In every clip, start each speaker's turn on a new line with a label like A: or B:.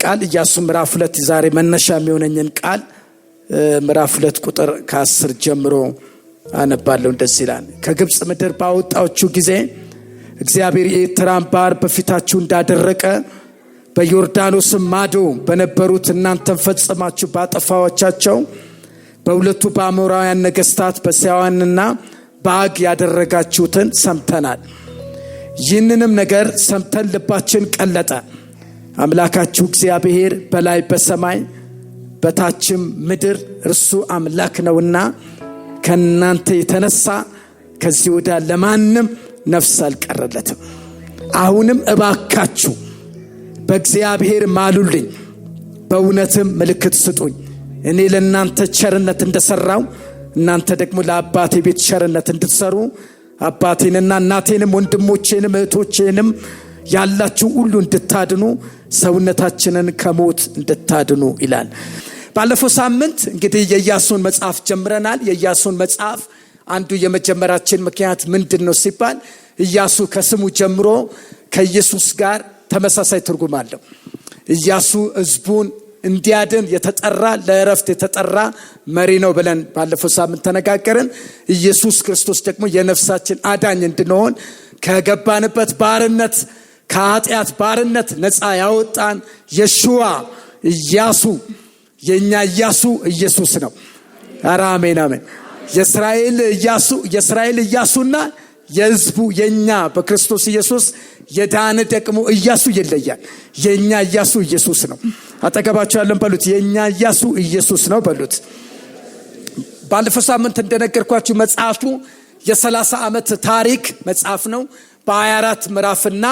A: ቃል ኢያሱ ምዕራፍ 2 ዛሬ መነሻ የሚሆነኝን ቃል ምዕራፍ 2 ቁጥር ከ10 ጀምሮ አነባለሁ። እንደዚህ ይላል። ከግብጽ ምድር ባወጣችሁ ጊዜ እግዚአብሔር የኤርትራን ባህር በፊታችሁ እንዳደረቀ በዮርዳኖስ ማዶ በነበሩት እናንተን ፈጽማችሁ ባጠፋዎቻቸው በሁለቱ በአሞራውያን ነገስታት በሴዋንና በአግ ያደረጋችሁትን ሰምተናል። ይህንንም ነገር ሰምተን ልባችን ቀለጠ። አምላካችሁ እግዚአብሔር በላይ በሰማይ በታችም ምድር እርሱ አምላክ ነውና ከናንተ የተነሳ ከዚህ ወዲያ ለማንም ነፍስ አልቀረለትም። አሁንም እባካችሁ በእግዚአብሔር ማሉልኝ፣ በእውነትም ምልክት ስጡኝ። እኔ ለእናንተ ቸርነት እንደሰራው እናንተ ደግሞ ለአባቴ ቤት ቸርነት እንድትሰሩ አባቴንና እናቴንም ወንድሞቼንም እህቶቼንም ያላችሁ ሁሉ እንድታድኑ ሰውነታችንን ከሞት እንድታድኑ ይላል። ባለፈው ሳምንት እንግዲህ የኢያሱን መጽሐፍ ጀምረናል። የኢያሱን መጽሐፍ አንዱ የመጀመራችን ምክንያት ምንድነው ሲባል ኢያሱ ከስሙ ጀምሮ ከኢየሱስ ጋር ተመሳሳይ ትርጉም አለው። ኢያሱ ሕዝቡን እንዲያድን የተጠራ ለእረፍት የተጠራ መሪ ነው ብለን ባለፈው ሳምንት ተነጋገርን። ኢየሱስ ክርስቶስ ደግሞ የነፍሳችን አዳኝ እንድንሆን ከገባንበት ባርነት ከኃጢአት ባርነት ነፃ ያወጣን የሹዋ ኢያሱ የኛ ኢያሱ ኢየሱስ ነው። አሜን አሜን። የእስራኤል ኢያሱና የሕዝቡ የኛ በክርስቶስ ኢየሱስ የዳነ ደግሞ ኢያሱ ይለያል። የኛ ኢያሱ ኢየሱስ ነው። አጠገባችሁ ያለን በሉት የኛ ኢያሱ ኢየሱስ ነው በሉት። ባለፈው ሳምንት እንደነገርኳችሁ መጽሐፉ የ30 ዓመት ታሪክ መጽሐፍ ነው። በ24 ምዕራፍና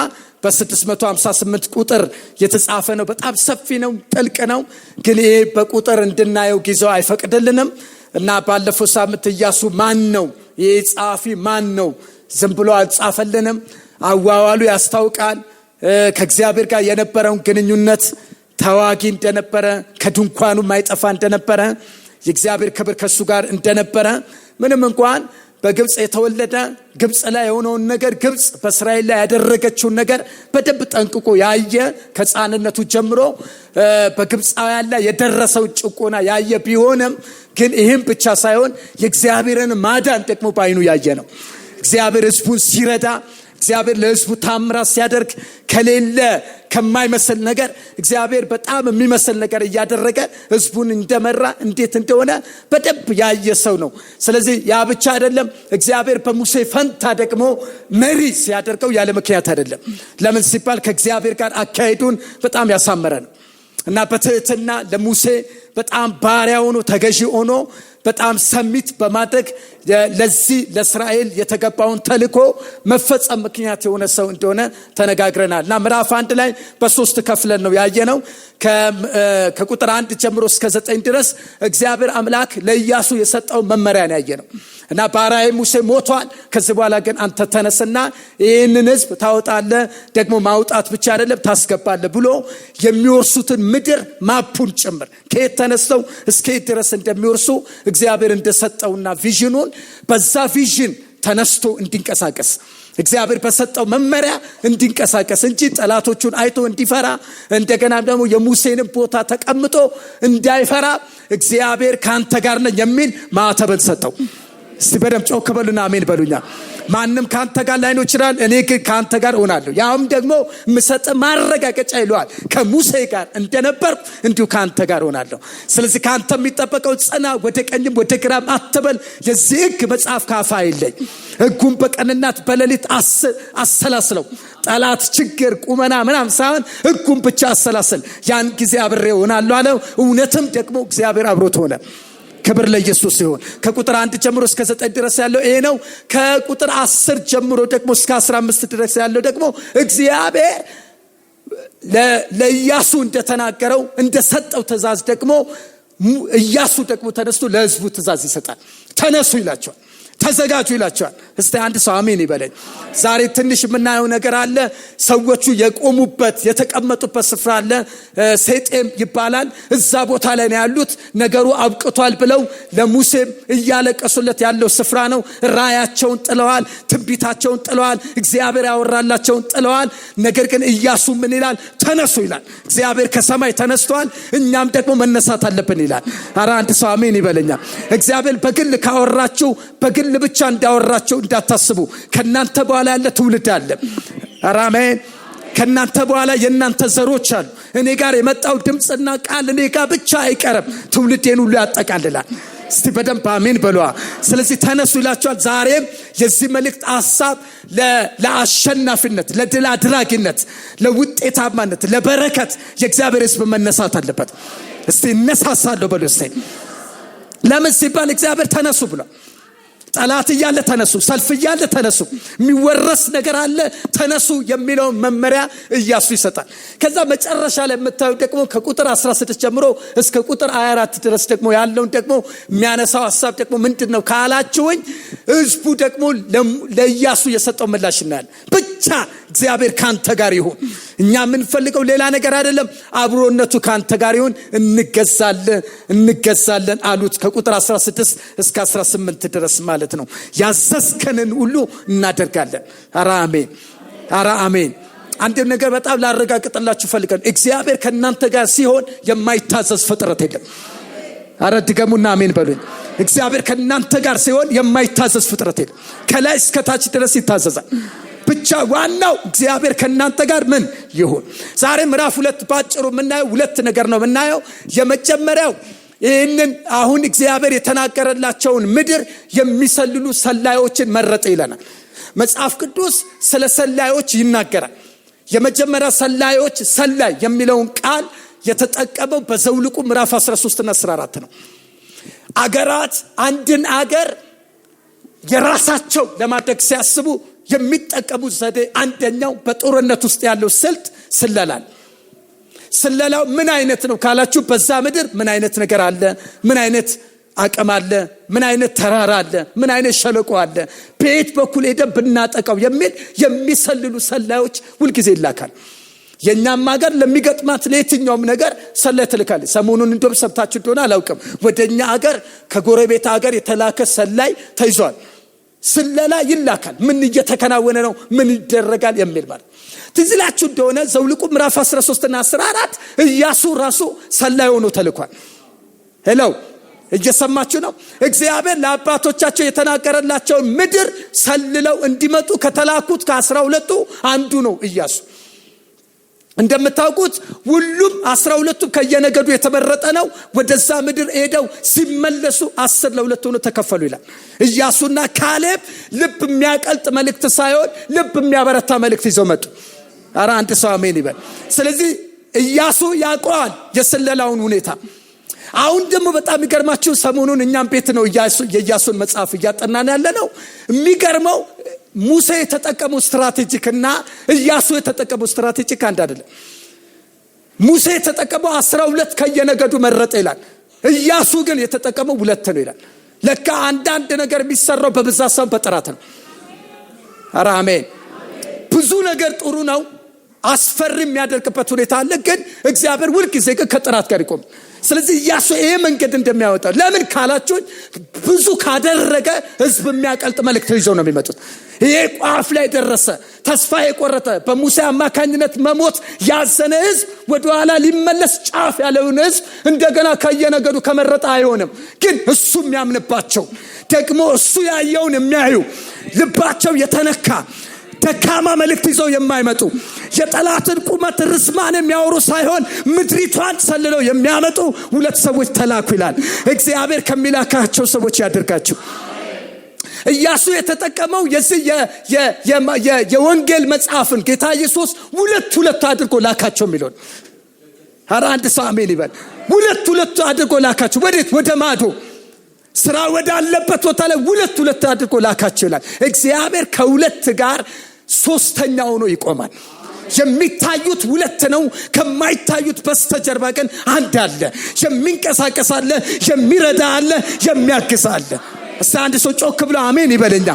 A: በ658 ቁጥር የተጻፈ ነው። በጣም ሰፊ ነው፣ ጥልቅ ነው። ግን ይሄ በቁጥር እንድናየው ጊዜው አይፈቅድልንም እና ባለፈው ሳምንት ኢያሱ ማን ነው? ይሄ ጻፊ ማን ነው? ዝም ብሎ አልጻፈልንም። አዋዋሉ ያስታውቃል። ከእግዚአብሔር ጋር የነበረውን ግንኙነት ተዋጊ እንደነበረ፣ ከድንኳኑ ማይጠፋ እንደነበረ፣ የእግዚአብሔር ክብር ከሱ ጋር እንደነበረ፣ ምንም እንኳን በግብጽ የተወለደ ግብጽ ላይ የሆነውን ነገር ግብጽ በእስራኤል ላይ ያደረገችውን ነገር በደንብ ጠንቅቆ ያየ ከሕፃንነቱ ጀምሮ በግብጻውያን ላይ የደረሰው ጭቆና ያየ ቢሆንም ግን ይህም ብቻ ሳይሆን የእግዚአብሔርን ማዳን ደግሞ ባይኑ ያየ ነው። እግዚአብሔር ሕዝቡን ሲረዳ፣ እግዚአብሔር ለሕዝቡ ታምራት ሲያደርግ ከሌለ ከማይመስል ነገር እግዚአብሔር በጣም የሚመስል ነገር እያደረገ ሕዝቡን እንደመራ እንዴት እንደሆነ በደንብ ያየ ሰው ነው። ስለዚህ ያ ብቻ አይደለም። እግዚአብሔር በሙሴ ፈንታ ደግሞ መሪ ሲያደርገው ያለ ምክንያት አይደለም። ለምን ሲባል ከእግዚአብሔር ጋር አካሄዱን በጣም ያሳመረ ነው እና በትህትና ለሙሴ በጣም ባሪያ ሆኖ ተገዢ ሆኖ በጣም ሰሚት በማድረግ ለዚህ ለእስራኤል የተገባውን ተልእኮ መፈጸም ምክንያት የሆነ ሰው እንደሆነ ተነጋግረናል እና ምዕራፍ 1 ላይ በ3 ከፍለን ነው ያየነው። ከቁጥር 1 ጀምሮ እስከ 9 ድረስ እግዚአብሔር አምላክ ለኢያሱ የሰጠው መመሪያ ነው ያየነው እና ባሪያዬ ሙሴ ሞቷል፣ ከዚህ በኋላ ግን አንተ ተነስና ይህንን ሕዝብ ታወጣለህ፣ ደግሞ ማውጣት ብቻ አይደለም ታስገባለህ ብሎ የሚወርሱትን ምድር ማፑን ጭምር ከየት ተነስተው እስከ የት ድረስ እንደሚወርሱ እግዚአብሔር እንደሰጠውና ቪዥኑን በዛ ቪዥን ተነስቶ እንዲንቀሳቀስ እግዚአብሔር በሰጠው መመሪያ እንዲንቀሳቀስ እንጂ ጠላቶቹን አይቶ እንዲፈራ እንደገና ደግሞ የሙሴንም ቦታ ተቀምጦ እንዳይፈራ እግዚአብሔር ካንተ ጋር ነኝ የሚል ማዕተብን ሰጠው። እስቲ በደም ጮክ በሉና አሜን በሉኛ። ማንም ካንተ ጋር ላይኖር ይችላል፣ እኔ ግን ካንተ ጋር ሆናለሁ። ያውም ደግሞ ምሰጥ ማረጋገጫ ይሏል። ከሙሴ ጋር እንደነበር እንዲሁ ካንተ ጋር ሆናለሁ። ስለዚህ ካንተ የሚጠበቀው ጽና፣ ወደ ቀኝም ወደ ግራም አትበል። የዚህ ሕግ መጽሐፍ ካፋ አይለይ። ሕጉን በቀንናት በሌሊት አሰላስለው። ጠላት ችግር ቁመና ምናም ሳይሆን ሕጉን ብቻ አሰላስል፣ ያን ጊዜ አብሬ ሆናለሁ አለው። እውነትም ደግሞ እግዚአብሔር አብሮት ሆነ። ክብር ለኢየሱስ ይሁን። ከቁጥር 1 ጀምሮ እስከ 9 ድረስ ያለው ይሄ ነው። ከቁጥር 10 ጀምሮ ደግሞ እስከ 15 ድረስ ያለው ደግሞ እግዚአብሔር ለኢያሱ እንደተናገረው እንደሰጠው ትእዛዝ ደግሞ ኢያሱ ደግሞ ተነስቶ ለሕዝቡ ትእዛዝ ይሰጣል። ተነሱ ይላቸዋል። ተዘጋጁ ይላቸዋል። እስቲ አንድ ሰው አሜን ይበለኝ። ዛሬ ትንሽ የምናየው ነገር አለ። ሰዎቹ የቆሙበት የተቀመጡበት ስፍራ አለ። ሴጤም ይባላል። እዛ ቦታ ላይ ነው ያሉት። ነገሩ አብቅቷል ብለው ለሙሴ እያለቀሱለት ያለው ስፍራ ነው። ራያቸውን ጥለዋል፣ ትንቢታቸውን ጥለዋል፣ እግዚአብሔር ያወራላቸውን ጥለዋል። ነገር ግን ኢያሱ ምን ይላል? ተነሱ ይላል። እግዚአብሔር ከሰማይ ተነስቷል፣ እኛም ደግሞ መነሳት አለብን ይላል። ኧረ አንድ ሰው አሜን ይበለኛ። እግዚአብሔር በግል ካወራችሁ በግል ብቻ እንዳወራችሁ እንዳታስቡ። ከናንተ በኋላ ያለ ትውልድ አለ። አሜን። ከናንተ በኋላ የናንተ ዘሮች አሉ። እኔ ጋር የመጣው ድምጽና ቃል እኔ ጋር ብቻ አይቀርም፣ ትውልዴን ሁሉ ያጠቃልላል። እስቲ በደንብ አሜን በሏ። ስለዚህ ተነሱ ይላቸዋል። ዛሬም የዚህ መልእክት ሐሳብ ለአሸናፊነት፣ ለድል አድራጊነት፣ ለውጤታማነት፣ ለበረከት የእግዚአብሔር ሕዝብ መነሳት አለበት። እስቲ እነሳሳለሁ በሉ። እስቲ ለምን ሲባል እግዚአብሔር ተነሱ ብሏል። ጠላት እያለ ተነሱ፣ ሰልፍ እያለ ተነሱ፣ የሚወረስ ነገር አለ ተነሱ የሚለውን መመሪያ ኢያሱ ይሰጣል። ከዛ መጨረሻ ላይ የምታዩት ደግሞ ከቁጥር 16 ጀምሮ እስከ ቁጥር 24 ድረስ ደግሞ ያለውን ደግሞ የሚያነሳው ሐሳብ ደግሞ ምንድነው ካላችሁኝ፣ ሕዝቡ ደግሞ ለኢያሱ የሰጠው ምላሽ እናያለን። ብቻ እግዚአብሔር ካንተ ጋር ይሁን፣ እኛ የምንፈልገው ሌላ ነገር አይደለም፣ አብሮነቱ ካንተ ጋር ይሁን፣ እንገዛለን አሉት። ከቁጥር 16 እስከ 18 ድረስ ማለት ነው። ያዘዝከንን ሁሉ እናደርጋለን። ኧረ አሜን፣ ኧረ አሜን። አንድ ነገር በጣም ላረጋግጥላችሁ ፈልጋለሁ። እግዚአብሔር ከእናንተ ጋር ሲሆን የማይታዘዝ ፍጥረት የለም። ኧረ ድገሙና አሜን በሉኝ። እግዚአብሔር ከእናንተ ጋር ሲሆን የማይታዘዝ ፍጥረት የለም። ከላይ እስከ ታች ድረስ ይታዘዛል። ብቻ ዋናው እግዚአብሔር ከእናንተ ጋር ምን ይሁን። ዛሬ ምዕራፍ 2 ባጭሩ የምናየው ሁለት ነገር ነው የምናየው። የመጀመሪያው ይህንን አሁን እግዚአብሔር የተናገረላቸውን ምድር የሚሰልሉ ሰላዮችን መረጠ ይለናል መጽሐፍ ቅዱስ። ስለ ሰላዮች ይናገራል። የመጀመሪያ ሰላዮች፣ ሰላይ የሚለውን ቃል የተጠቀመው በዘውልቁ ምዕራፍ 13 እና 14 ነው። አገራት አንድን አገር የራሳቸው ለማድረግ ሲያስቡ የሚጠቀሙት ዘዴ አንደኛው በጦርነት ውስጥ ያለው ስልት ስለላል። ስለላው ምን አይነት ነው ካላችሁ፣ በዛ ምድር ምን አይነት ነገር አለ፣ ምን አይነት አቅም አለ፣ ምን አይነት ተራራ አለ፣ ምን አይነት ሸለቆ አለ፣ በየት በኩል ሄደን ብናጠቃው የሚል የሚሰልሉ ሰላዮች ሁልጊዜ ይላካል። የኛም ሀገር ለሚገጥማት ለየትኛውም ነገር ሰላይ ትልካለች። ሰሞኑን እንደም ሰብታችሁ እንደሆነ አላውቅም፣ ወደኛ ሀገር ከጎረቤት ሀገር የተላከ ሰላይ ተይዟል። ስለላ ይላካል። ምን እየተከናወነ ነው፣ ምን ይደረጋል የሚል ማለት ትዝላችሁ እንደሆነ ዘውልቁ ምዕራፍ 13 እና 14 ኢያሱ ራሱ ሰላይ ሆኖ ተልኳል። ሄሎ እየሰማችሁ ነው? እግዚአብሔር ለአባቶቻቸው የተናገረላቸው ምድር ሰልለው እንዲመጡ ከተላኩት ከ12ቱ አንዱ ነው ኢያሱ። እንደምታውቁት ሁሉም 12ቱ ከየነገዱ የተመረጠ ነው። ወደዛ ምድር ሄደው ሲመለሱ 10 ለ2 ሆነው ተከፈሉ ይላል። ኢያሱና ካሌብ ልብ የሚያቀልጥ መልእክት ሳይሆን ልብ የሚያበረታ መልእክት ይዘው መጡ። ኧረ አንድ ሰው አሜን ይበል። ስለዚህ ኢያሱ ያውቀዋል የስለላውን ሁኔታ። አሁን ደግሞ በጣም የሚገርማችሁ ሰሞኑን እኛም ቤት ነው የኢያሱን መጽሐፍ እያጠናን ያለ ነው። የሚገርመው ሙሴ የተጠቀመው ስትራቴጂክና ኢያሱ የተጠቀመው ስትራቴጂክ አንድ አይደለም። ሙሴ የተጠቀመው 12 ከየነገዱ መረጠ ይላል። ኢያሱ ግን የተጠቀመው 2 ነው ይላል። ለካ አንዳንድ ነገር የሚሰራው በብዛት ሳይሆን በጥራት ነው። ኧረ አሜን። ብዙ ነገር ጥሩ ነው፣ አስፈሪ የሚያደርግበት ሁኔታ አለ። ግን እግዚአብሔር ሁልጊዜ ግን ከጥራት ጋር ይቆም። ስለዚህ ኢያሱ ይሄ መንገድ እንደሚያወጣ ለምን ካላችሁ፣ ብዙ ካደረገ ህዝብ የሚያቀልጥ መልእክት ይዘው ነው የሚመጡት። ይሄ ቋፍ ላይ ደረሰ፣ ተስፋ የቆረጠ በሙሴ አማካኝነት መሞት ያዘነ ህዝብ ወደ ኋላ ሊመለስ ጫፍ ያለውን ህዝብ እንደገና ከየነገዱ ከመረጠ አይሆንም። ግን እሱ የሚያምንባቸው ደግሞ እሱ ያየውን የሚያዩ ልባቸው የተነካ ደካማ መልእክት ይዘው የማይመጡ የጠላትን ቁመት ርስማን የሚያወሩ ሳይሆን ምድሪቷን ሰልለው የሚያመጡ 2 ሰዎች ተላኩ ይላል። እግዚአብሔር ከሚላካቸው ሰዎች ያድርጋችሁ። ኢያሱ የተጠቀመው የዚህ የወንጌል መጽሐፍን ጌታ ኢየሱስ 2 አድርጎ ላካቸው የሚለውን ኧረ አንድ ሰው አሜን ይበል። 2 አድርጎ ላካቸው። ወዴት? ወደ ማዶ ስራ ወዳለበት ቦታ ላይ 2 አድርጎ ላካቸው ይላል። እግዚአብሔር ከ2 ጋር 3ኛ ሆኖ ይቆማል። የሚታዩት 2 ነው፣ ከማይታዩት በስተጀርባ ግን አንድ አለ። የሚንቀሳቀስ አለ፣ የሚረዳ አለ፣ የሚያግዝ አለ። እስቲ አንድ ሰው ጮክ ብሎ አሜን ይበለኛ።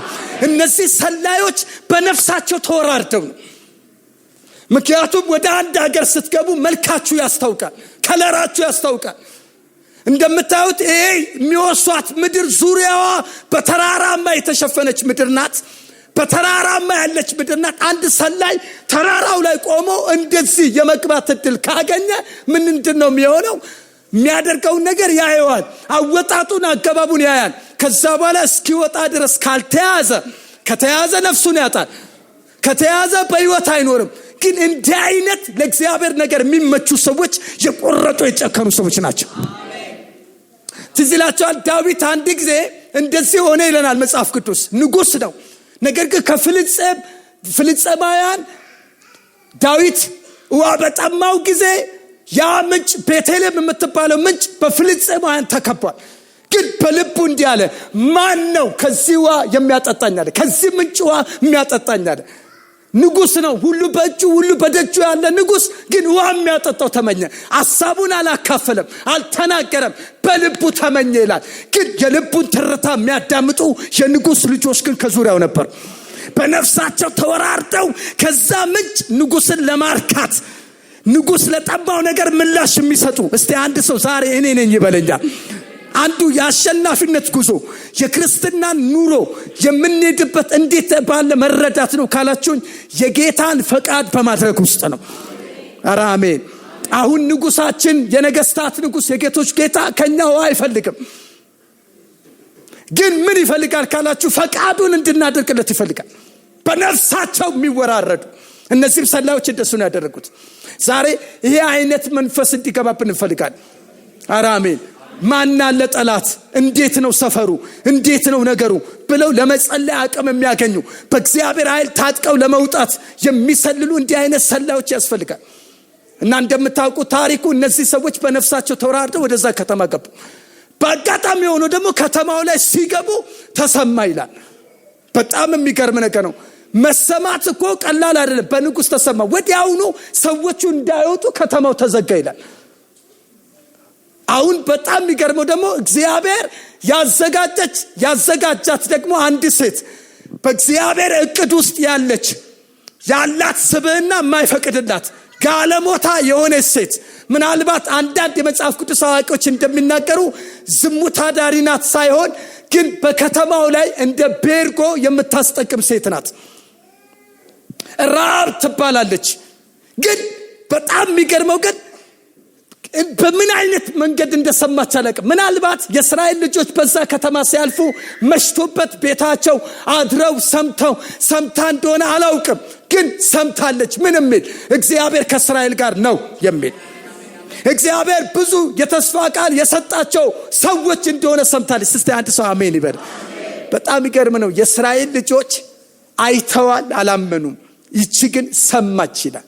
A: እነዚህ ሰላዮች በነፍሳቸው ተወራርደው ነው። ምክንያቱም ወደ አንድ ሀገር ስትገቡ መልካችሁ ያስታውቃል፣ ከለራችሁ ያስታውቃል። እንደምታዩት ይሄ የሚወሷት ምድር ዙሪያዋ በተራራማ የተሸፈነች ምድር ናት። በተራራማ ያለች ምድር ናት። አንድ ሰላይ ተራራው ላይ ቆሞ እንደዚህ የመግባት እድል ካገኘ ምንድነው የሚሆነው? የሚያደርገውን ነገር ያየዋል። አወጣጡን አገባቡን ያያል። ከዛ በኋላ እስኪወጣ ድረስ ከተያዘ ነፍሱን ያጣል። ከተያዘ በህይወት አይኖርም። ግን እንዲህ አይነት ለእግዚአብሔር ነገር የሚመቹ ሰዎች የቆረጡ የጨከኑ ሰዎች ናቸው። ትዝ ይላችኋል ዳዊት አንድ ጊዜ እንደዚህ ሆነ ይለናል መጽሐፍ ቅዱስ። ንጉስ ነው። ነገር ግን ከፍልስጤማውያን ዳዊት ውሃ በጠማው ጊዜ ያ ምንጭ ቤተልሔም የምትባለው ምንጭ በፍልስጤማውያን ተከቧል። ግን በልቡ እንዲህ አለ፣ ማን ነው ከዚህ ውሃ የሚያጠጣኝ አለ። ከዚህ ምንጭ ውሃ የሚያጠጣኝ አለ። ንጉስ ነው፣ ሁሉ በእጁ ሁሉ በደጁ ያለ ንጉስ። ግን ውሃ የሚያጠጣው ተመኘ። ሐሳቡን አላካፈለም፣ አልተናገረም፣ በልቡ ተመኘ ይላል። ግን የልቡን ትርታ የሚያዳምጡ የንጉስ ልጆች ግን ከዙሪያው ነበሩ። በነፍሳቸው ተወራርደው ከዛ ምንጭ ንጉስን ለማርካት ንጉስ ለጠባው ነገር ምላሽ የሚሰጡ። እስቲ አንድ ሰው ዛሬ እኔ ነኝ ይበለኛ። አንዱ የአሸናፊነት ጉዞ የክርስትና ኑሮ የምንሄድበት እንዴት ባለ መረዳት ነው ካላችሁኝ የጌታን ፈቃድ በማድረግ ውስጥ ነው። ኧረ አሜን። አሁን ንጉሳችን የነገስታት ንጉስ የጌቶች ጌታ ከኛ አይፈልግም። ግን ምን ይፈልጋል ካላችሁ ፈቃዱን እንድናደርግለት ይፈልጋል። በነፍሳቸው የሚወራረዱ እነዚህም ሰላዮች እንደሱ ነው ያደረጉት። ዛሬ ይሄ አይነት መንፈስ እንዲገባብን እንፈልጋለን። ኧረ አሜን። ማን አለ ጠላት? እንዴት ነው ሰፈሩ? እንዴት ነው ነገሩ ብለው ለመጸለይ አቅም የሚያገኙ በእግዚአብሔር ኃይል ታጥቀው ለመውጣት የሚሰልሉ እንዲህ አይነት ሰላዮች ያስፈልጋል። እና እንደምታውቁት ታሪኩ እነዚህ ሰዎች በነፍሳቸው ተወራርደው ወደዛ ከተማ ገቡ። በአጋጣሚ ሆኖ ደግሞ ከተማው ላይ ሲገቡ ተሰማ ይላል። በጣም የሚገርም ነገር ነው። መሰማት እኮ ቀላል አይደለም። በንጉስ ተሰማ። ወዲያውኑ ሰዎቹ እንዳይወጡ ከተማው ተዘጋ ይላል። አሁን በጣም የሚገርመው ደግሞ እግዚአብሔር ያዘጋጃት ደግሞ አንድ ሴት በእግዚአብሔር እቅድ ውስጥ ያላት ስብዕና የማይፈቅድላት ጋለሞታ የሆነች ሴት። ምናልባት አንዳንድ የመጽሐፍ ቅዱስ አዋቂዎች እንደሚናገሩ ዝሙት አዳሪ ናት ሳይሆን ግን በከተማው ላይ እንደ ቤርጎ የምታስጠቅም ሴት ናት። ራብ ትባላለች። ግን በጣም የሚገርመው ግን በምን አይነት መንገድ እንደሰማች አላውቅም። ምናልባት የእስራኤል ልጆች በዛ ከተማ ሲያልፉ መሽቶበት ቤታቸው አድረው ሰምታ እንደሆነ አላውቅም። ግን ሰምታለች። ምን የሚል? እግዚአብሔር ከእስራኤል ጋር ነው የሚል። እግዚአብሔር ብዙ የተስፋ ቃል የሰጣቸው ሰዎች እንደሆነ ሰምታለች። እስቲ አንድ ሰው አሜን ይበል። በጣም ይገርም ነው። የእስራኤል ልጆች አይተዋል፣ አላመኑም። ይቺ ግን ሰማች ይላል።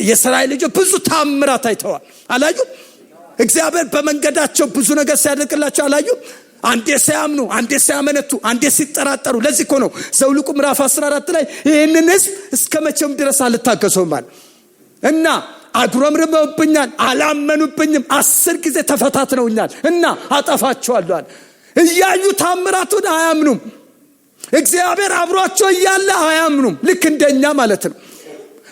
A: የእስራኤል ልጆች ብዙ ታምራት አይተዋል፣ አላዩ? እግዚአብሔር በመንገዳቸው ብዙ ነገር ሲያደርግላቸው አላዩ? አንዴ ሲያምኑ፣ አንዴ ሲያመነቱ፣ አንዴ ሲጠራጠሩ። ለዚህ እኮ ነው ዘኍልቍ ምዕራፍ 14 ላይ ይህንን ሕዝብ እስከ መቼም ድረስ አልታገሰውም አለ እና አጉረምርመውብኛል፣ አላመኑብኝም፣ 10 ጊዜ ተፈታትነውኛል እና አጠፋቸዋለሁ አለ። እያዩ ታምራቱን አያምኑም። እግዚአብሔር አብሯቸው እያለ አያምኑም። ልክ እንደኛ ማለት ነው።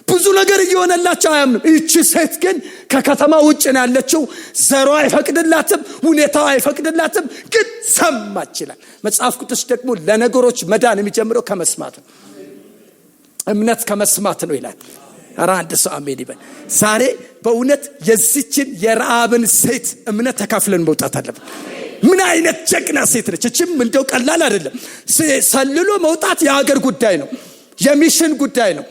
A: ብዙ ነገር እየሆነላቸው አያምኑም። እቺ ሴት ግን ከከተማ ውጭ ነው ያለችው። ዘሯ አይፈቅድላትም፣ ሁኔታው አይፈቅድላትም። ግን ሰማች ይላል መጽሐፍ ቅዱስ። ደግሞ ለነገሮች መዳን የሚጀምረው ከመስማት ነው። እምነት ከመስማት ነው ይላል። ኧረ አንድ ሰው አሜን ይበል። ዛሬ በእውነት የዚችን የረዓብን ሴት እምነት ተካፍለን መውጣት አለብን። ምን አይነት ጀግና ሴት ነች! እቺም እንደው ቀላል አይደለም። ሰልሎ መውጣት የሀገር ጉዳይ ነው፣ የሚሽን ጉዳይ ነው፣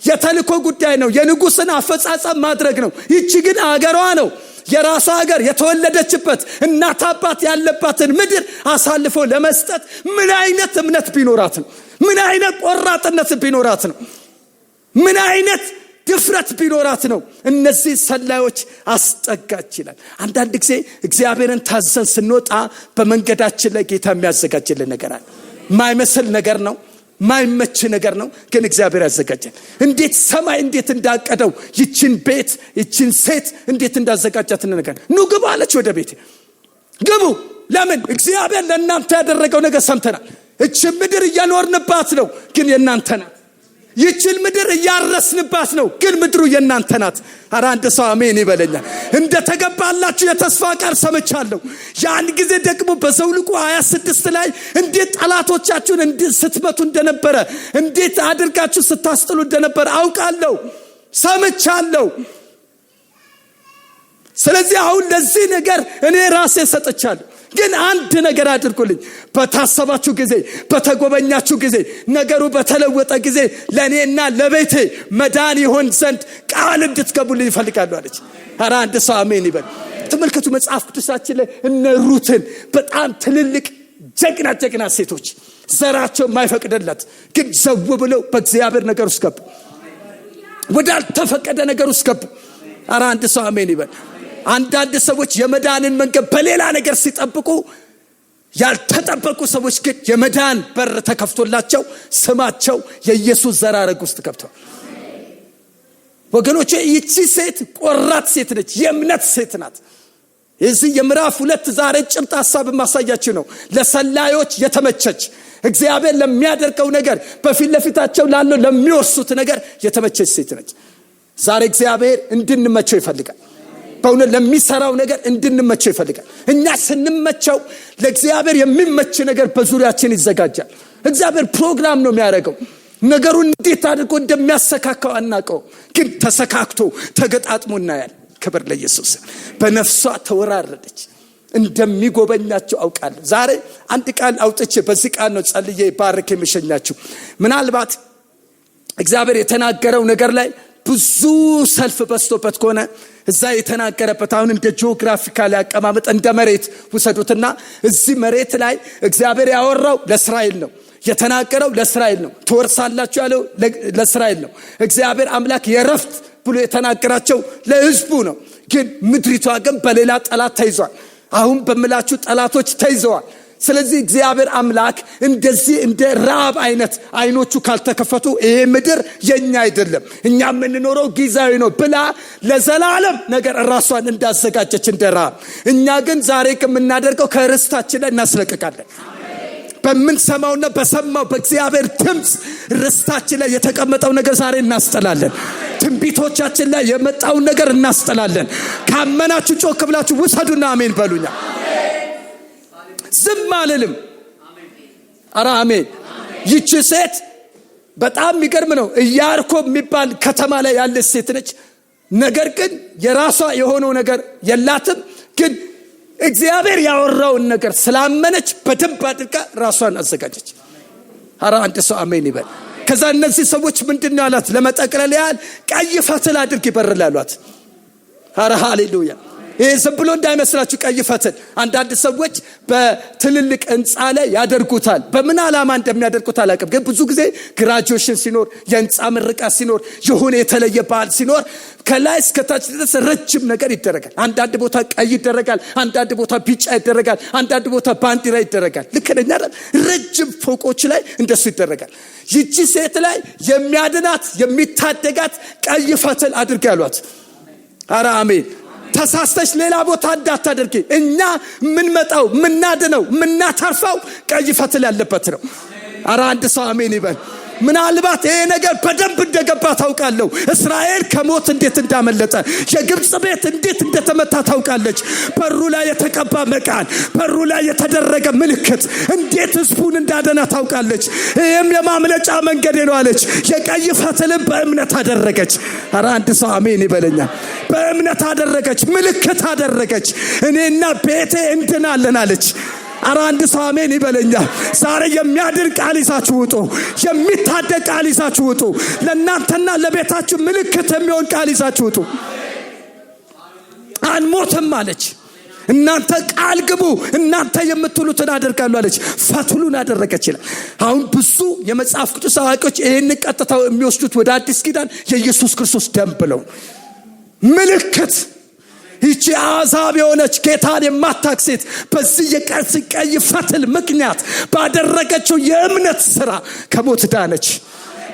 A: የተልኮ ጉዳይ ነው፣ የንጉስን አፈጻጸም ማድረግ ነው። ይቺ ግን አገሯ ነው፣ የራሷ ሀገር፣ የተወለደችበት እናት አባት ያለባትን ምድር አሳልፎ ለመስጠት ምን አይነት እምነት ቢኖራት ነው? ምን አይነት ቆራጥነት ቢኖራት ነው? ምን አይነት ድፍረት ቢኖራት ነው? እነዚህ ሰላዮች አስጠጋች ይላል። አንዳንድ ጊዜ እግዚአብሔርን ታዘን ስንወጣ በመንገዳችን ላይ ጌታ የሚያዘጋጅልን ነገር አለ። ማይመስል ነገር ነው፣ ማይመች ነገር ነው፣ ግን እግዚአብሔር ያዘጋጃል። እንዴት ሰማይ እንዴት እንዳቀደው ይችን ቤት ይችን ሴት እንዴት እንዳዘጋጃት ነገር። ኑ ግቡ አለች። ወደ ቤት ግቡ። ለምን እግዚአብሔር ለእናንተ ያደረገው ነገር ሰምተናል። እቺ ምድር እየኖርንባት ነው ግን የእናንተ ናት። ይችን ምድር እያረስንባት ነው ግን ምድሩ የእናንተ ናት። ኧረ አንድ ሰው አሜን ይበለኛል። እንደተገባላችሁ የተስፋ ቃል ሰምቻለሁ። ያን ጊዜ ደግሞ በዘኍልቍ 26 ላይ እንዴት ጠላቶቻችሁን ስትመቱ እንደነበረ እንዴት አድርጋችሁ ስታስጥሉ እንደነበረ አውቃለሁ፣ ሰምቻለሁ። ስለዚህ አሁን ለዚህ ነገር እኔ ራሴ ሰጥቻለሁ። ግን አንድ ነገር አድርጉልኝ። በታሰባችሁ ጊዜ፣ በተጎበኛችሁ ጊዜ፣ ነገሩ በተለወጠ ጊዜ ለእኔና ለቤቴ መዳን ይሆን ዘንድ ቃል እንድትገቡልኝ ይፈልጋሉ አለች። ኧረ አንድ ሰው አሜን ይበል። ተመልከቱ መጽሐፍ ቅዱሳችን ላይ እነ ሩትን በጣም ትልልቅ ጀግና ሴቶች ዘራቸው የማይፈቅድለት ግን ዘው ብለው በእግዚአብሔር ነገር ውስጥ ገቡ፣ ወዳልተፈቀደ ነገር ውስጥ ገቡ። ኧረ አንድ ሰው አሜን ይበል። አንዳንድ ሰዎች የመዳንን መንገድ በሌላ ነገር ሲጠብቁ፣ ያልተጠበቁ ሰዎች ግን የመዳን በር ተከፍቶላቸው ስማቸው የኢየሱስ ዘር ሐረግ ውስጥ ገብተዋል። ወገኖቼ ይቺ ሴት ቆራጥ ሴት ነች፣ የእምነት ሴት ናት። የዚህ የምዕራፍ 2 ዛሬ ጭምጥ ሐሳብ ማሳያችሁ ነው። ለሰላዮች የተመቸች እግዚአብሔር ለሚያደርገው ነገር በፊት ለፊታቸው ላለው ለሚወርሱት ነገር የተመቸች ሴት ነች። ዛሬ እግዚአብሔር እንድንመቸው ይፈልጋል። በእውነት ለሚሰራው ነገር እንድንመቸው ይፈልጋል። እኛ ስንመቸው ለእግዚአብሔር የሚመች ነገር በዙሪያችን ይዘጋጃል። እግዚአብሔር ፕሮግራም ነው የሚያደርገው። ነገሩን እንዴት አድርጎ እንደሚያሰካካው አናውቀው፣ ግን ተሰካክቶ ተገጣጥሞ እናያል። ክብር ለኢየሱስ። በነፍሷ ተወራረደች። እንደሚጎበኛቸው አውቃለሁ። ዛሬ አንድ ቃል አውጥቼ በዚህ ቃል ነው ጸልዬ ባርክ የምሸኛችሁ። ምናልባት እግዚአብሔር የተናገረው ነገር ላይ ብዙ ሰልፍ በስቶበት ከሆነ እዛ የተናገረበት አሁን እንደ ጂኦግራፊካል አቀማመጥ እንደ መሬት ውሰዱትና እዚህ መሬት ላይ እግዚአብሔር ያወራው ለእስራኤል ነው፣ የተናገረው ለእስራኤል ነው፣ ትወርሳላችሁ ያለው ለእስራኤል ነው። እግዚአብሔር አምላክ የረፍት ብሎ የተናገራቸው ለሕዝቡ ነው። ግን ምድሪቷ ግን በሌላ ጠላት ተይዟል። አሁን በምላችሁ ጠላቶች ተይዘዋል። ስለዚህ እግዚአብሔር አምላክ እንደዚህ እንደ ራብ አይነት አይኖቹ ካልተከፈቱ ይሄ ምድር የኛ አይደለም፣ እኛ የምንኖረው ጊዜያዊ ነው ብላ ለዘላለም ነገር ራሷን እንዳዘጋጀች እንደ ራብ፣ እኛ ግን ዛሬ ከምናደርገው ከርስታችን ላይ እናስለቅቃለን። በምንሰማውና በሰማው በእግዚአብሔር ድምፅ ርስታችን ላይ የተቀመጠው ነገር ዛሬ እናስጠላለን። ትንቢቶቻችን ላይ የመጣውን ነገር እናስጠላለን። ካመናችሁ ጮክ ብላችሁ ውሰዱና አሜን በሉኛ። ዝም አልልም። ኧረ አሜን። ይቺ ሴት በጣም የሚገርም ነው። ኢያሪኮ የሚባል ከተማ ላይ ያለች ሴት ነች። ነገር ግን የራሷ የሆነው ነገር የላትም። ግን እግዚአብሔር ያወራውን ነገር ስላመነች በደንብ አድርጋ ራሷን አዘጋጀች። ኧረ አንድ ሰው አሜን ይበል። ከዛ እነዚህ ሰዎች ምንድነው ያሏት? ለመጠቅለል ያህል ቀይ ፈትል አድርግ ይበርል ያሏት። ኧረ ሃሌሉያ። ይሄ ዝም ብሎ እንዳይመስላችሁ ቀይ ፈትል አንዳንድ ሰዎች በትልልቅ ህንጻ ላይ ያደርጉታል። በምን ዓላማ እንደሚያደርጉት አላውቅም። ግን ብዙ ጊዜ ግራጁዌሽን ሲኖር፣ የህንጻ ምርቃት ሲኖር፣ የሆነ የተለየ በዓል ሲኖር ከላይ እስከ ታች ድረስ ረጅም ነገር ይደረጋል። አንዳንድ ቦታ ቀይ ይደረጋል፣ አንዳንድ ቦታ ቢጫ ይደረጋል፣ አንዳንድ ቦታ ባንዲራ ይደረጋል። ልክ ነኝ አይደል? ረጅም ፎቆች ላይ እንደሱ ይደረጋል። ይቺ ሴት ላይ የሚያድናት የሚታደጋት ቀይ ፈትል አድርግ ያሏት። ኧረ አሜን። ተሳስተሽ ሌላ ቦታ እንዳታደርጊ። እኛ ምንመጣው ምናድነው ምናተርፈው ቀይ ፈትል ያለበት ነው። ኧረ አንድ ሰው አሜን ይበል። ምናልባት ይሄ ነገር በደንብ እንደገባ ታውቃለሁ። እስራኤል ከሞት እንዴት እንዳመለጠ፣ የግብጽ ቤት እንዴት እንደተመታ ታውቃለች። በሩ ላይ የተቀባ መቃን፣ በሩ ላይ የተደረገ ምልክት እንዴት ህዝቡን እንዳደና ታውቃለች። ይሄም የማምለጫ መንገድ ነው አለች። የቀይ ፈትልን በእምነት አደረገች። ኧረ አንድ ሰው አሜን ይበለኛ። በእምነት አደረገች፣ ምልክት አደረገች። እኔና ቤቴ እንድናለን አለች። ኧረ አንድ ሰው አሜን ይበለኛ። ዛሬ የሚያድን ቃል ይዛችሁ ውጡ፣ የሚታደግ ቃል ይዛችሁ ውጡ። ለእናንተና ለቤታችሁ ምልክት የሚሆን ቃል ይዛችሁ ውጡ። አንሞትም አለች። እናንተ ቃል ግቡ፣ እናንተ የምትሉትን አደርጋለሁ አለች። ፈትሉን አደረገች ይላል። አሁን ብዙ የመጽሐፍ ቅዱስ አዋቂዎች ይህን ቀጥታው የሚወስዱት ወደ አዲስ ኪዳን የኢየሱስ ክርስቶስ ደም ብለው ምልክት። ይቺ አሕዛብ የሆነች ጌታን የማታውቅ ሴት በዚህ የቀይ ፈትል ምክንያት ባደረገችው የእምነት ስራ ከሞት ዳነች።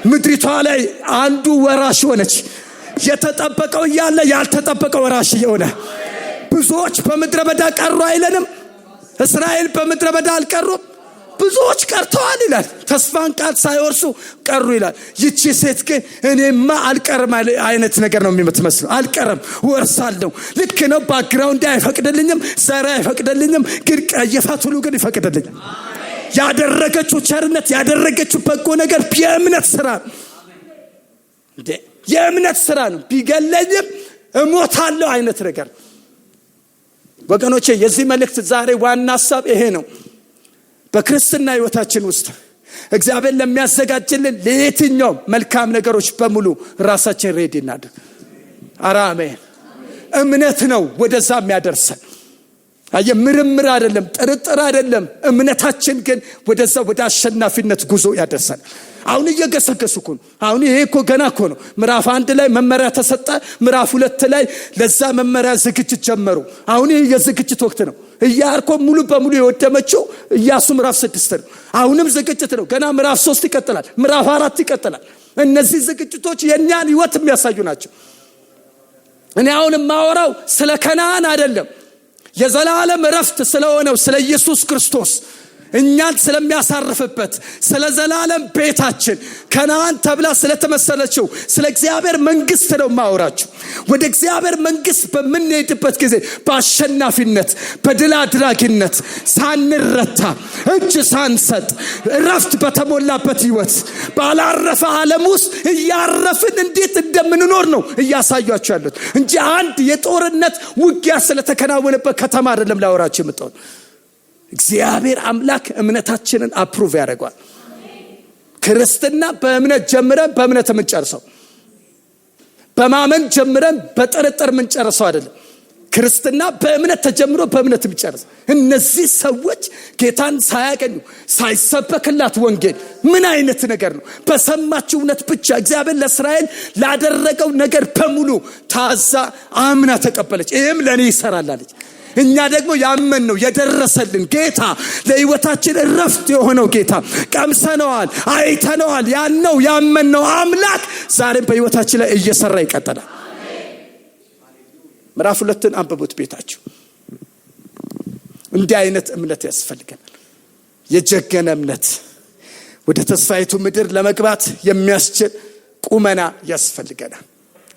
A: ምድሪቷ ላይ አንዱ ወራሽ ሆነች። የተጠበቀው እያለ ያልተጠበቀው ወራሽ የሆነ ብዙዎች በምድረ በዳ ቀሩ አይለንም። እስራኤል በምድረ በዳ አልቀሩም? ብዙዎች ቀርተዋል ይላል። ተስፋን ቃል ሳይወርሱ ቀሩ ይላል። ይቺ ሴት ግን እኔማ አልቀርም አይነት ነገር ነው የምትመስለው። አልቀርም ወርሳለሁ። ልክ ነው። ባክግራውንድ አይፈቅድልኝም፣ ዘር አይፈቅድልኝም፣ ግን ቀየፋት ሁሉ ግን ይፈቅድልኛል። ያደረገችው ቸርነት፣ ያደረገችው በጎ ነገር የእምነት ስራ ነው። የእምነት ስራ ነው። ቢገለኝም እሞታለሁ አይነት ነገር። ወገኖቼ የዚህ መልእክት ዛሬ ዋና ሐሳብ ይሄ ነው። በክርስትና ህይወታችን ውስጥ እግዚአብሔር ለሚያዘጋጅልን ለየትኛው መልካም ነገሮች በሙሉ ራሳችን ሬዲ እናድርግ። አሜን። እምነት ነው ወደዛ የሚያደርሰን። ምርምር አይደለም፣ ጥርጥር አይደለም። እምነታችን ግን ወደዛ ወደ አሸናፊነት ጉዞ ያደርሳል። አሁን እየገሰገሱ ነው። አሁን ይሄ እኮ ገና እኮ ነው። ምዕራፍ 1 ላይ መመሪያ ተሰጠ። ምዕራፍ 2 ላይ ለዛ መመሪያ ዝግጅት ጀመሩ። አሁን ይሄ የዝግጅት ወቅት ነው። ኢያሪኮ ሙሉ በሙሉ የወደመችው ኢያሱ ምዕራፍ 6 ነው። አሁንም ዝግጅት ነው። ገና ምዕራፍ 3 ይቀጥላል። ምዕራፍ 4 ይቀጥላል። እነዚህ ዝግጅቶች የኛን ህይወት የሚያሳዩ ናቸው። እኔ አሁን ማወራው ስለ ከነዓን አይደለም። የዘላለም ረፍት ስለሆነው ስለ ኢየሱስ ክርስቶስ እኛን ስለሚያሳርፍበት ስለ ዘላለም ቤታችን ከነዓን ተብላ ስለተመሰለችው ስለ እግዚአብሔር መንግስት ነው ማወራችሁ። ወደ እግዚአብሔር መንግስት በምንሄድበት ጊዜ በአሸናፊነት በድል አድራጊነት ሳንረታ እጅ ሳንሰጥ ረፍት በተሞላበት ህይወት ባላረፈ ዓለም ውስጥ እያረፍን እንዴት እንደምንኖር ነው እያሳያችሁ ያሉት እንጂ አንድ የጦርነት ውጊያ ስለተከናወነበት ከተማ አይደለም ላወራችሁ የመጣው። እግዚአብሔር አምላክ እምነታችንን አፕሩቭ ያደርጋል። ክርስትና በእምነት ጀምረን በእምነት የምንጨርሰው፣ በማመን ጀምረን በጥርጥር የምንጨርሰው አይደለም። ክርስትና በእምነት ተጀምሮ በእምነት የሚጨርስ። እነዚህ ሰዎች ጌታን ሳያገኙ ሳይሰበክላት ወንጌል ምን አይነት ነገር ነው? በሰማችው እውነት ብቻ እግዚአብሔር ለእስራኤል ላደረገው ነገር በሙሉ ታዛ አምና ተቀበለች። ይህም ለእኔ ይሰራል አለች። እኛ ደግሞ ያመን ነው የደረሰልን ጌታ፣ ለህይወታችን ረፍት የሆነው ጌታ ቀምሰነዋል፣ አይተነዋል። ያነው ያመነው አምላክ ዛሬም በህይወታችን ላይ እየሰራ ይቀጥላል። ምዕራፍ 2 አንብቡት ቤታችሁ። እንዲህ አይነት እምነት ያስፈልገናል። የጀገነ እምነት፣ ወደ ተስፋይቱ ምድር ለመግባት የሚያስችል ቁመና ያስፈልገናል።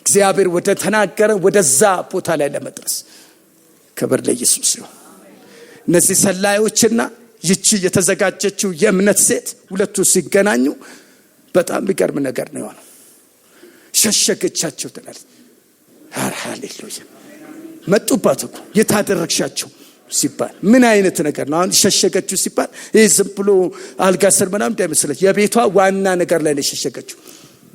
A: እግዚአብሔር ወደ ተናገረ ወደዛ ቦታ ላይ ለመድረስ ክብር ለኢየሱስ ይሁን። እነዚህ ሰላዮችና ይቺ የተዘጋጀችው የእምነት ሴት ሁለቱ ሲገናኙ በጣም የሚገርም ነገር ነው የሆነው። ሸሸገቻቸው ትላለች። ሃሌሉያ። መጡባት እኮ የታደረግሻቸው ሲባል ምን አይነት ነገር ነው? አሁን ሸሸገችው ሲባል ይህ ዝም ብሎ አልጋ ስር ምናምን እንዳይመስለች። የቤቷ ዋና ነገር ላይ ነው ሸሸገችው።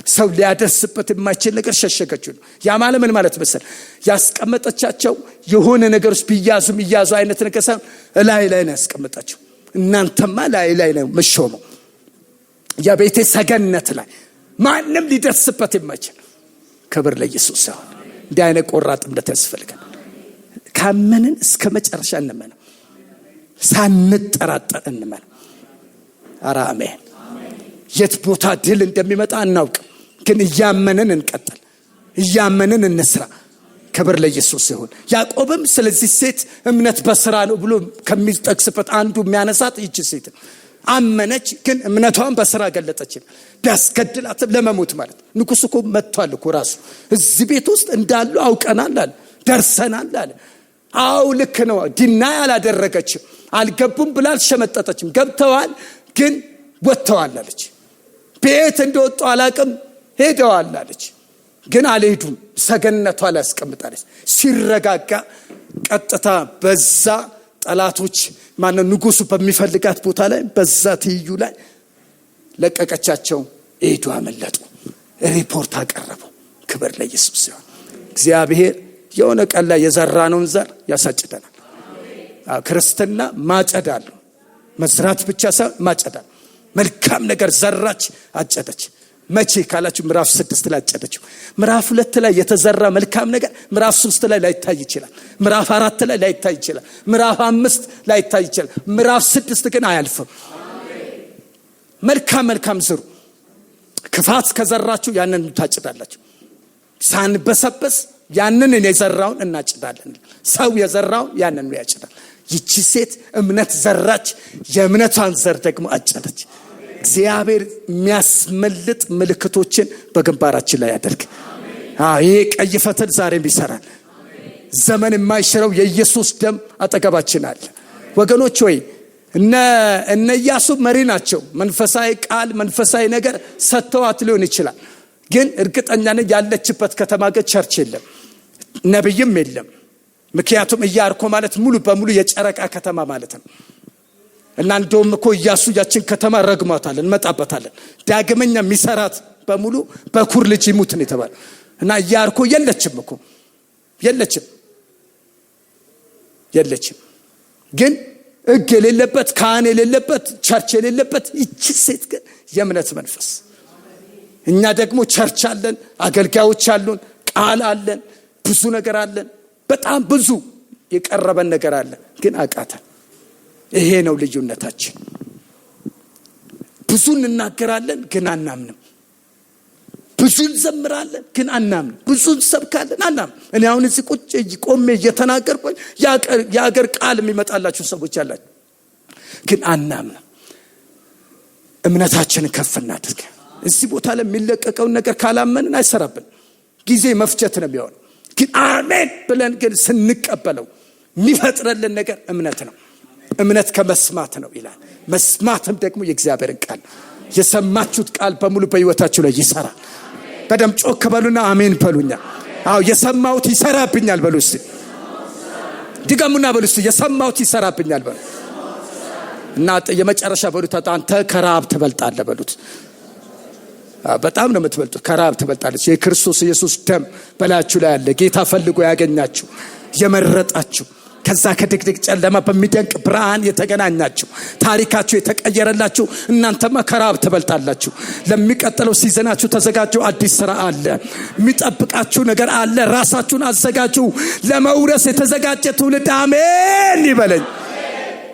A: ሰው ሊያደርስበት የማይችል ነገር ሸሸገችው ነው። ያ ማለት ምን ማለት መሰል? ያስቀመጠቻቸው የሆነ ነገሮች ቢያዙም ይያዙ አይነት ነገር ሳይሆን ላይ ነው ያስቀመጣቸው። እናንተማ ላይ ነው መሾመው። የቤቴ ሰገነት ላይ ማንም ሊደርስበት የማይችል። ክብር ለኢየሱስ ይሁን። እንዲህ አይነት ቆራጥ እምነት ያስፈልጋል። ካመንን እስከ መጨረሻ እንመን፣ ሳንጠራጠር እንመን። አሜን። የት ቦታ ድል እንደሚመጣ አናውቅም፣ ግን እያመንን እንቀጥል፣ እያመንን እንስራ። ክብር ለኢየሱስ ይሁን። ያዕቆብም ስለዚህ ሴት እምነት በስራ ነው ብሎ ከሚጠቅስበት አንዱ የሚያነሳት ይህች ሴት አመነች፣ ግን እምነቷን በስራ ገለጠች። ቢያስገድላትም ለመሞት ማለት ንጉሥ እኮ መጥቷል እኮ ራሱ እዚህ ቤት ውስጥ እንዳሉ አውቀናል አለ፣ ደርሰናል አለ። አው ልክ ነው። ዲና ያላደረገችም አልገቡም ብላ አልሸመጠጠችም። ገብተዋል ግን ወጥተዋል አለች። ቤት እንደወጡ አላቅም ሄደዋል አለች፣ ግን አልሄዱም። ሰገነቷ ላይ አስቀምጣለች። ሲረጋጋ ቀጥታ በዛ ጠላቶች ማነው ንጉሱ በሚፈልጋት ቦታ ላይ በዛ ትይዩ ላይ ለቀቀቻቸው። ሄዱ፣ አመለጡ፣ ሪፖርት አቀረቡ። ክብር ለኢየሱስ ይሁን። እግዚአብሔር የሆነ ቀን ላይ የዘራነውን ዘር ያሳጭደናል። ክርስትና ማጨዳል፣ መዝራት ብቻ ሳይሆን ማጨዳል። መልካም ነገር ዘራች፣ አጨደች። መቼ ካላችሁ ምዕራፍ 6 ላይ አጨደችው። ምዕራፍ 2 ላይ የተዘራ መልካም ነገር ምዕራፍ 3 ላይ ላይታይ ይችላል። ምዕራፍ 4 ላይ ላይታይ ይችላል። ምዕራፍ 5 ላይታይ ይችላል። ምዕራፍ 6 ግን አያልፍም። መልካም ዝሩ። ክፋት ከዘራችሁ ያንን ታጭዳላችሁ። ሳንበሰበስ ያንን የዘራውን እናጭዳለን። ሰው የዘራውን ያንን ያጭዳል። ይቺ ሴት እምነት ዘራች፣ የእምነቷን ዘር ደግሞ አጨደች። እግዚአብሔር የሚያስመልጥ ምልክቶችን በግንባራችን ላይ ያደርግ። ይሄ ቀይ ፈትል ዛሬም ይሰራል። ዘመን የማይሽረው የኢየሱስ ደም አጠገባችን አለ። ወገኖች ሆይ እነ ኢያሱ መሪ ናቸው። መንፈሳዊ ቃል መንፈሳዊ ነገር ሰጥተዋት ሊሆን ይችላል። ግን እርግጠኛ ነኝ ያለችበት ከተማ ግን ቸርች የለም፣ ነብይም የለም። ምክንያቱም ኢያሪኮ ማለት ሙሉ በሙሉ የጨረቃ ከተማ ማለት ነው። እና እንደውም እኮ ኢያሱ ያችን ከተማ ረግሟታል፣ እንመጣበታለን። ዳግመኛ የሚሰራት በሙሉ በኩር ልጅ ይሙት ነው የተባለው። እና ኢያሪኮ የለችም እኮ የለችም። ግን ሕግ የሌለበት ካህን የሌለበት ቸርች የሌለበት ይቺ ሴት ግን የእምነት መንፈስ። እኛ ደግሞ ቸርች አለን፣ አገልጋዮች አሉን፣ ቃል አለን፣ ብዙ ነገር አለን፣ በጣም ብዙ የቀረበን ነገር አለ። ግን አቃተን። ይሄ ነው ልዩነታችን። ብዙ እንናገራለን ግን አናምንም። ብዙ እንዘምራለን ግን አናምንም። ብዙ እንሰብካለን አናምንም። እኔ አሁን እዚህ ቁጭ ቆሜ እየተናገርኩኝ የአገር ቃል የሚመጣላችሁ ሰዎች አላችሁ፣ ግን አናምንም። እምነታችንን ከፍ እናድርግ። እዚህ ቦታ ላይ የሚለቀቀውን ነገር ካላመንን አይሰራብን፣ ጊዜ መፍጀት ነው የሚሆነው። ግን አሜን ብለን ግን ስንቀበለው የሚፈጥረልን ነገር እምነት ነው። እምነት ከመስማት ነው ይላል። መስማትም ደግሞ የእግዚአብሔርን ቃል። የሰማችሁት ቃል በሙሉ በሕይወታችሁ ላይ ይሰራል። በደም ጮክ በሉና አሜን በሉኛ። የሰማሁት ይሰራብኛል በሉ እስቲ። ድገሙና በሉ እስቲ የሰማሁት ይሰራብኛል በሉ። እና የመጨረሻ በሉት አንተ ከረሃብ ትበልጣለህ በሉት። በጣም ነው የምትበልጡት። ከረሃብ ትበልጣለች። የክርስቶስ ኢየሱስ ደም በላያችሁ ላይ አለ። ጌታ ፈልጎ ያገኛችሁ የመረጣችሁ ከዛ ከድቅድቅ ጨለማ በሚደንቅ ብርሃን የተገናኛችሁ ታሪካችሁ የተቀየረላችሁ እናንተማ ከረሃብ ትበልጣላችሁ። ለሚቀጥለው ሲዘናችሁ ተዘጋጁ። አዲስ ስራ አለ፣ የሚጠብቃችሁ ነገር አለ። ራሳችሁን አዘጋጁ። ለመውረስ የተዘጋጀ ትውልድ አሜን ይበለኝ።